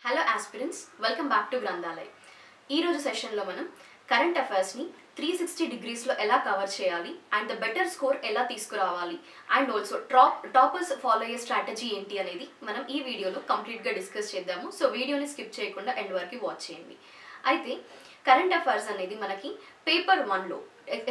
Hello aspirants, welcome back to గ్రంథాలయ. ఈరోజు సెషన్లో మనం కరెంట్ అఫైర్స్ని 360 డిగ్రీస్లో ఎలా కవర్ చేయాలి అండ్ ద బెటర్ స్కోర్ ఎలా తీసుకురావాలి అండ్ ఆల్సో టాపర్స్ ఫాలో అయ్యే స్ట్రాటజీ ఏంటి అనేది మనం ఈ వీడియోలో కంప్లీట్గా డిస్కస్ చేద్దాము. సో వీడియోని స్కిప్ చేయకుండా ఎండ్ వరకు వాచ్ చేయండి. అయితే కరెంట్ అఫైర్స్ అనేది మనకి పేపర్ 1లో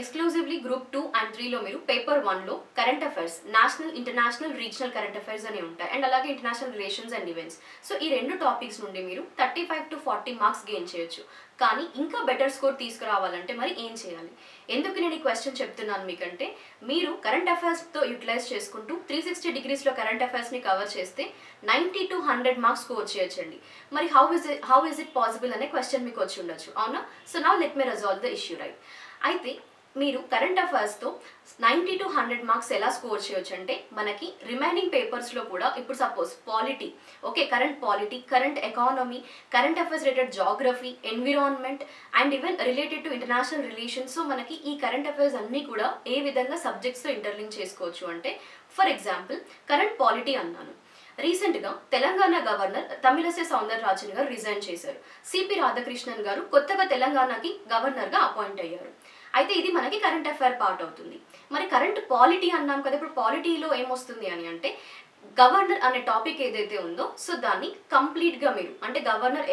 ఎక్స్క్లూజివ్లీ గ్రూప్ 2 అండ్ 3లో మీరు పేపర్ 1లో current affairs national, international, regional current affairs అని ఉంటాయి అండ్ అలాగే international relations and events. So ఈ రెండు టాపిక్స్ నుండి మీరు 35 to 40 మార్క్స్ గెయిన్ చేయొచ్చు. కానీ ఇంకా బెటర్ స్కోర్ తీసుకురావాలంటే మరి ఏం చేయాలి? ఎందుకు నేను ఈ క్వశ్చన్ చెప్తున్నాను మీకంటే, మీరు కరెంట్ అఫైర్స్తో యూటిలైజ్ చేసుకుంటూ 360 డిగ్రీస్లో కరెంట్ అఫైర్స్ని కవర్ చేస్తే 90 to 100 మార్క్స్ స్కోర్ చేయొచ్చండి. మరి హౌ ఇస్ ఇట్ పాసిబుల్ అనే క్వశ్చన్ మీకు వచ్చి ఉండొచ్చు, అవునా? So now let me resolve the issue, right? అయితే మీరు కరెంట్ అఫైర్స్తో 90 to 100 మార్క్స్ ఎలా స్కోర్ చేయొచ్చు అంటే, మనకి రిమైనింగ్ పేపర్స్లో కూడా ఇప్పుడు suppose polity, okay, current polity, current economy, current affairs related geography, environment and even related to international relations. So మనకి ఈ కరెంట్ అఫైర్స్ అన్నీ కూడా ఏ విధంగా సబ్జెక్ట్స్తో ఇంటర్లింక్ చేసుకోవచ్చు అంటే, ఫర్ ఎగ్జాంపుల్ కరెంట్ పాలిటీ అన్నాను. రీసెంట్గా తెలంగాణ గవర్నర్ తమిళసై సౌందరరాజన్ గారు రిజైన్ చేశారు. సిపి రాధాకృష్ణన్ గారు కొత్తగా తెలంగాణకి గవర్నర్గా అపాయింట్ అయ్యారు. అయితే ఇది మనకి కరెంట్ అఫైర్ పార్ట్ అవుతుంది. మరి కరెంట్ పాలిటీ అన్నాం కదా, ఇప్పుడు పాలిటీలో ఏమొస్తుంది అని అంటే, గవర్నర్ అనే టాపిక్ ఏదైతే ఉందో సో దాన్ని కంప్లీట్గా మీరు అంటే గవర్నర్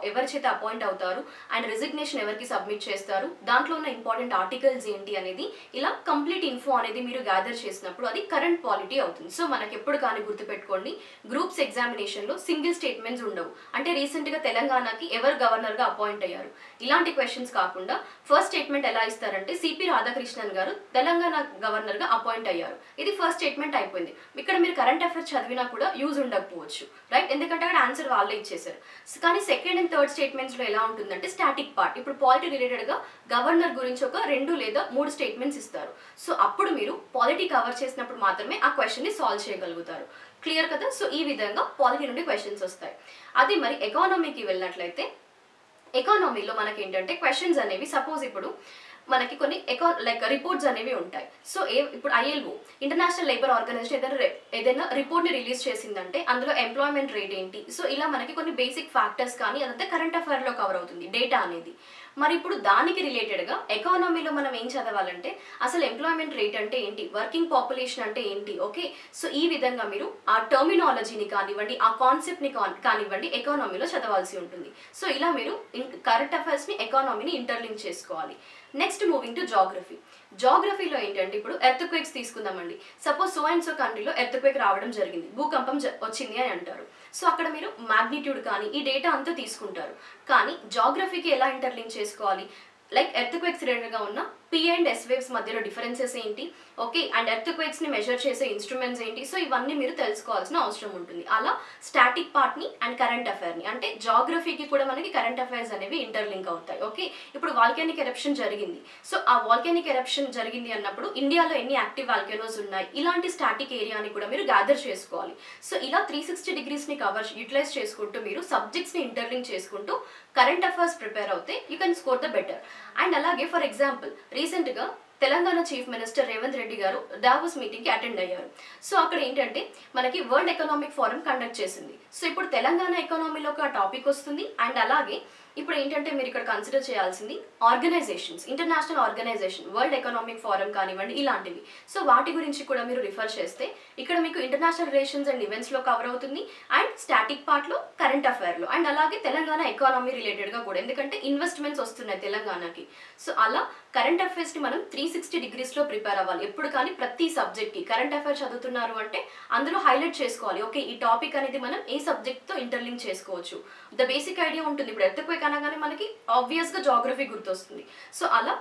ఎవరి చేత అపాయింట్ అవుతారు అండ్ రిజిగ్నేషన్ ఎవరికి సబ్మిట్ చేస్తారు, దాంట్లో ఉన్న ఇంపార్టెంట్ ఆర్టికల్స్ ఏంటి అనేది, ఇలా కంప్లీట్ ఇన్ఫో అనేది మీరు గ్యాదర్ చేసినప్పుడు అది కరెంట్ పాలిటీ అవుతుంది. సో మనకి ఎప్పుడు కానీ గుర్తుపెట్టుకోండి, గ్రూప్స్ ఎగ్జామినేషన్లో సింగిల్ స్టేట్మెంట్స్ ఉండవు. అంటే రీసెంట్గా తెలంగాణకి ఎవరు గవర్నర్గా అపాయింట్ అయ్యారు ఇలాంటి క్వశ్చన్స్ కాకుండా ఫస్ట్ స్టేట్మెంట్ ఎలా ఇస్తారంటే, సిపి రాధాకృష్ణన్ గారు తెలంగాణ గవర్నర్గా అపాయింట్ అయ్యారు, ఇది ఫస్ట్ స్టేట్మెంట్ అయిపోయింది. ఇక్కడ మీరు కరెంట్ అఫైర్స్ చదివినా కూడా యూజ్ ఉండకపోవచ్చు, రైట్? ఎందుకంటే అక్కడ ఆన్సర్ వాళ్ళే ఇచ్చేసారు. కానీ సెకండ్ అండ్ థర్డ్ స్టేట్మెంట్స్లో ఎలా ఉంటుందంటే, స్టాటిక్ పార్ట్, ఇప్పుడు పాలిటీ రిలేటెడ్గా గవర్నర్ గురించి ఒక 2 లేదా 3 స్టేట్మెంట్స్ ఇస్తారు. సో అప్పుడు మీరు పాలిటీ కవర్ చేసినప్పుడు మాత్రమే ఆ క్వశ్చన్ని సాల్వ్ చేయగలుగుతారు. క్లియర్ కదా? సో ఈ విధంగా పాలిటీ నుండి క్వశ్చన్స్ వస్తాయి. అదే మరి ఎకానమీకి వెళ్ళినట్లయితే, ఎకానమీలో మనకి ఏంటంటే క్వశ్చన్స్ అనేవి సపోజ్ ఇప్పుడు మనకి కొన్ని రిపోర్ట్స్ అనేవి ఉంటాయి. సో ఇప్పుడు ఐఎల్ఓ, ఇంటర్నేషనల్ లేబర్ ఆర్గనైజేషన్ ఏదైనా రిపోర్ట్ని రిలీజ్ చేసిందంటే అందులో ఎంప్లాయ్మెంట్ రేట్ ఏంటి, సో ఇలా మనకి కొన్ని బేసిక్ ఫ్యాక్టర్స్ కానీ అదంతా కరెంట్ అఫైర్లో కవర్ అవుతుంది డేటా అనేది. మరి ఇప్పుడు దానికి రిలేటెడ్గా ఎకానమీలో మనం ఏం చదవాలంటే, అసలు ఎంప్లాయ్మెంట్ రేట్ అంటే ఏంటి, వర్కింగ్ పాపులేషన్ అంటే ఏంటి, ఓకే? సో ఈ విధంగా మీరు ఆ టర్మినాలజీని కానివ్వండి, ఆ కాన్సెప్ట్ని కానివ్వండి ఎకానమీలో చదవాల్సి ఉంటుంది. సో ఇలా మీరు కరెంట్ అఫైర్స్ని ఎకానమీని ఇంటర్లింక్ చేసుకోవాలి. Next moving to geography. జాగ్రఫీలో ఏంటంటే, ఇప్పుడు ఎర్త్ క్వేక్స్ తీసుకుందామండి. సపోజ్ సో అండ్ సో కంట్రీలో ఎర్త్ క్వేక్ రావడం జరిగింది, భూకంపం వచ్చింది అని అంటారు. సో అక్కడ మీరు మ్యాగ్నిట్యూడ్ కానీ ఈ డేటా అంతా తీసుకుంటారు. కానీ జాగ్రఫీకి ఎలా ఇంటర్లింక్ చేసుకోవాలి, లైక్ ఎర్త్ క్వేక్స్ రిలేటెడ్గా ఉన్న పి అండ్ ఎస్ వేవ్స్ మధ్యలో డిఫరెన్సెస్ ఏంటి, ఓకే, అండ్ ఎర్త్ క్వేక్స్ని మెజర్ చేసే ఇన్స్ట్రుమెంట్స్ ఏంటి, సో ఇవన్నీ మీరు తెలుసుకోవాల్సిన అవసరం ఉంటుంది. అలా స్టాటిక్ పార్ట్ని అండ్ కరెంట్ అఫైర్ని, అంటే జాగ్రఫీకి కూడా మనకి కరెంట్ అఫైర్స్ అనేవి ఇంటర్లింక్ అవుతాయి. ఓకే, ఇప్పుడు వాల్కానిక్ ఎరప్షన్ జరిగింది. సో ఆ వాల్కానిక్ ఎరప్షన్ జరిగింది అన్నప్పుడు ఇండియాలో ఎన్ని యాక్టివ్ వాల్కెనోస్ ఉన్నాయి, ఇలాంటి స్టాటిక్ ఏరియాని కూడా మీరు గ్యాదర్ చేసుకోవాలి. సో ఇలా 360 డిగ్రీస్ని యూటిలైజ్ చేసుకుంటూ మీరు సబ్జెక్ట్స్ని ఇంటర్లింక్ చేసుకుంటూ కరెంట్ అఫైర్స్ ప్రిపేర్ అవుతే you can score the better. And అలాగే ఫర్ ఎగ్జాంపుల్ రీసెంట్గా తెలంగాణ చీఫ్ మినిస్టర్ రేవంత్ రెడ్డి గారు దావోస్ మీటింగ్కి అటెండ్ అయ్యారు. సో అక్కడ ఏంటంటే మనకి వరల్డ్ ఎకనామిక్ ఫోరం కండక్ట్ చేసింది. సో ఇప్పుడు తెలంగాణ ఎకానమీలోకి ఆ టాపిక్ వస్తుంది. అండ్ అలాగే ఇప్పుడు ఏంటంటే మీరు ఇక్కడ కన్సిడర్ చేయాల్సింది organisations, international organisation, world economic forum కానివ్వండి ఇలాంటివి. సో వాటి గురించి కూడా మీరు రిఫర్ చేస్తే ఇక్కడ మీకు ఇంటర్నేషనల్ రిలేషన్స్ అండ్ ఈవెంట్స్లో కవర్ అవుతుంది అండ్ స్టాటిక్ పార్ట్లో కరెంట్ అఫైర్లో అండ్ అలాగే తెలంగాణ ఎకానమీ రిలేటెడ్గా కూడా, ఎందుకంటే ఇన్వెస్ట్మెంట్స్ వస్తున్నాయి తెలంగాణకి. సో అలా కరెంట్ అఫైర్స్ని మనం 360 డిగ్రీస్లో ప్రిపేర్ అవ్వాలి. ఎప్పుడు కానీ ప్రతి సబ్జెక్ట్కి కరెంట్ అఫైర్స్ చదువుతున్నారు అంటే అందులో హైలైట్ చేసుకోవాలి, ఓకే ఈ టాపిక్ అనేది మనం ఏ సబ్జెక్ట్తో ఇంటర్లింక్ చేసుకోవచ్చు. ద బేసిక్ ఐడియా ఉంటుంది. ఇప్పుడు ఎర్త్ క్వేక్ అనగానే మనకి ఆబ్వియస్గా జాగ్రఫీ గుర్తొస్తుంది. సో అలా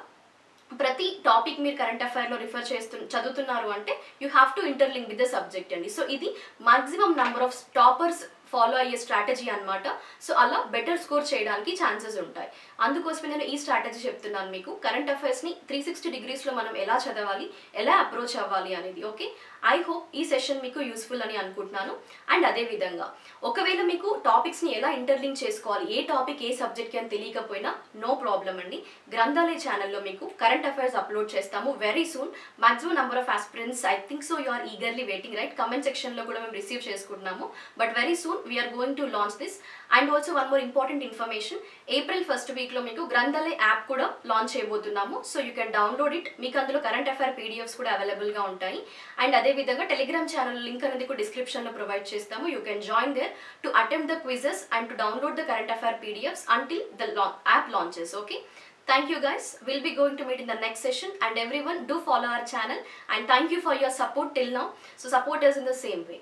ప్రతి టాపిక్ మీరు కరెంట్ అఫైర్లో రిఫర్ చదువుతున్నారు అంటే you have to interlink with the subject అండి. సో ఇది maximum number of toppers follow అయ్యే స్ట్రాటజీ అనమాట. సో అలా బెటర్ స్కోర్ చేయడానికి ఛాన్సెస్ ఉంటాయి. అందుకోసమే నేను ఈ స్ట్రాటజీ చెప్తున్నాను మీకు. కరెంట్ అఫైర్స్ని 360 డిగ్రీస్లో మనం ఎలా చదవాలి, ఎలా అప్రోచ్ అవ్వాలి అనేది, ఓకే? ఐ హోప్ ఈ సెషన్ మీకు యూస్ఫుల్ అని అనుకుంటున్నాను. అండ్ అదేవిధంగా ఒకవేళ మీకు టాపిక్స్ని ఎలా ఇంటర్లింక్ చేసుకోవాలి, ఏ టాపిక్ ఏ సబ్జెక్ట్కి అని తెలియకపోయినా నో ప్రాబ్లం అండి. గ్రంథాలయ ఛానల్లో మీకు కరెంట్ అఫైర్స్ అప్లోడ్ చేస్తాము very soon. Maximum number of aspirants I think so you are eagerly waiting, right? Comment సెక్షన్లో కూడా మేము రిసీవ్ చేసుకుంటున్నాము. But very soon we are going to launch this. And also one more important information, April 1st వీక్లో మీకు Granthalaya app కూడా launch చేయబోతున్నాము. So you can download it. మీకు అందులో కరెంట్ అఫైర్ పీడిఎఫ్స్ కూడా అవైలబుల్గా ఉంటాయి. అండ్ అదేవిధంగా టెలిగ్రామ్ ఛానల్ లింక్ అనేది కూడా డిస్క్రిప్షన్లో ప్రొవైడ్ చేస్తాము. You can join there to attempt the quizzes and to download the current affair PDFs until the app launches. Okay, thank you guys. We'll be going to meet in the next session, and everyone do follow our channel, and thank you for your support till now. So support us in the same way.